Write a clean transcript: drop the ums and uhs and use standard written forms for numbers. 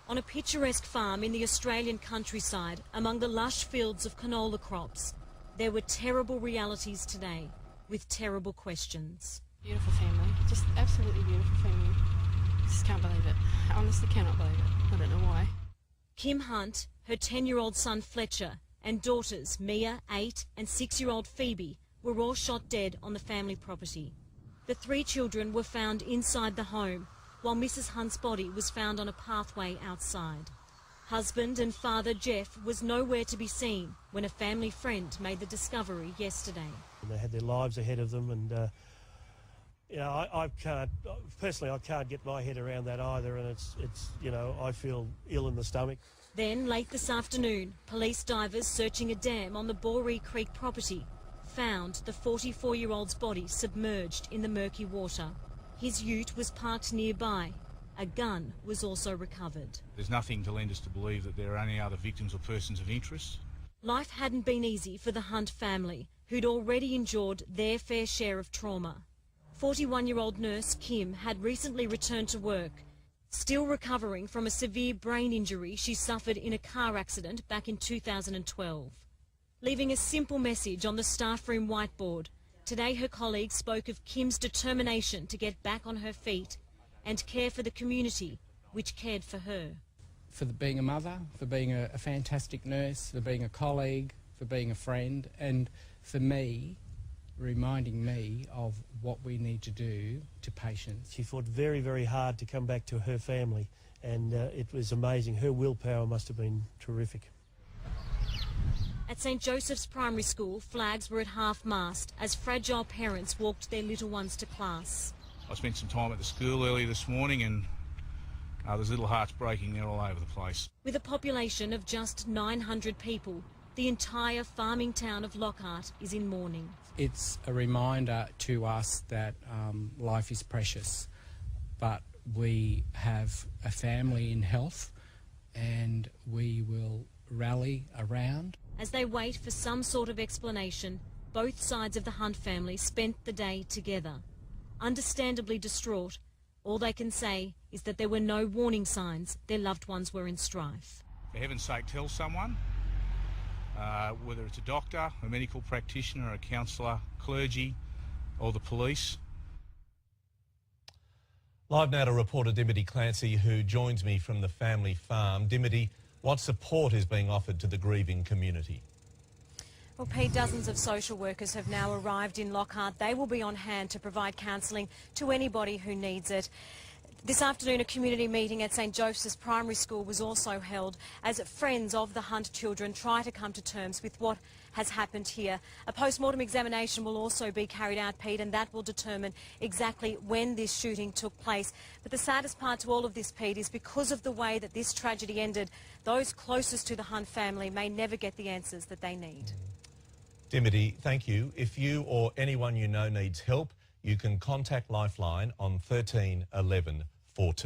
On a picturesque farm in the Australian countryside, among the lush fields of canola crops, there were terrible realities today, with terrible questions. Beautiful family, just absolutely beautiful family. Just can't believe it. I honestly cannot believe it. I don't know why. Kim Hunt, her 10-year-old son Fletcher, and daughters Mia, 8, and 6-year-old Phoebe were all shot dead on the family property. The 3 children were found inside the home, while Mrs. Hunt's body was found on a pathway outside. Husband and father Jeff was nowhere to be seen when a family friend made the discovery yesterday. And they had their lives ahead of them, and I can't personally. I can't get my head around that either, and it's I feel ill in the stomach. Then late this afternoon, police divers searching a dam on the Boree Creek property found the 44-year-old's body submerged in the murky water. His ute was parked nearby. A gun was also recovered. There's nothing to lend us to believe that there are any other victims or persons of interest. Life hadn't been easy for the Hunt family, who'd already endured their fair share of trauma. 41-year-old nurse Kim had recently returned to work, still recovering from a severe brain injury she suffered in a car accident back in 2012. Leaving a simple message on the staff room whiteboard, today her colleagues spoke of Kim's determination to get back on her feet and care for the community which cared for her. For being a mother, for being a fantastic nurse, for being a colleague, for being a friend, and for me, reminding me of what we need to do to patients. She fought very, very hard to come back to her family, and it was amazing. Her willpower must have been terrific. At St Joseph's Primary School, flags were at half-mast as fragile parents walked their little ones to class. I spent some time at the school earlier this morning, and there's little hearts breaking there all over the place. With a population of just 900 people, the entire farming town of Lockhart is in mourning. It's a reminder to us that life is precious, but we have a family in health and we will rally around. As they wait for some sort of explanation, both sides of the Hunt family spent the day together. Understandably distraught, all they can say is that there were no warning signs their loved ones were in strife. For heaven's sake, tell someone, whether it's a doctor, a medical practitioner, a counsellor, clergy or the police. Live now to reporter Dimity Clancy, who joins me from the family farm. Dimity, what support is being offered to the grieving community? Well, Pete, dozens of social workers have now arrived in Lockhart. They will be on hand to provide counselling to anybody who needs it. This afternoon, a community meeting at St Joseph's Primary School was also held as friends of the Hunt children try to come to terms with what has happened here. A post-mortem examination will also be carried out, Pete, and that will determine exactly when this shooting took place. But the saddest part to all of this, Pete, is because of the way that this tragedy ended, those closest to the Hunt family may never get the answers that they need. Dimity, thank you. If you or anyone you know needs help, you can contact Lifeline on 13 11 14.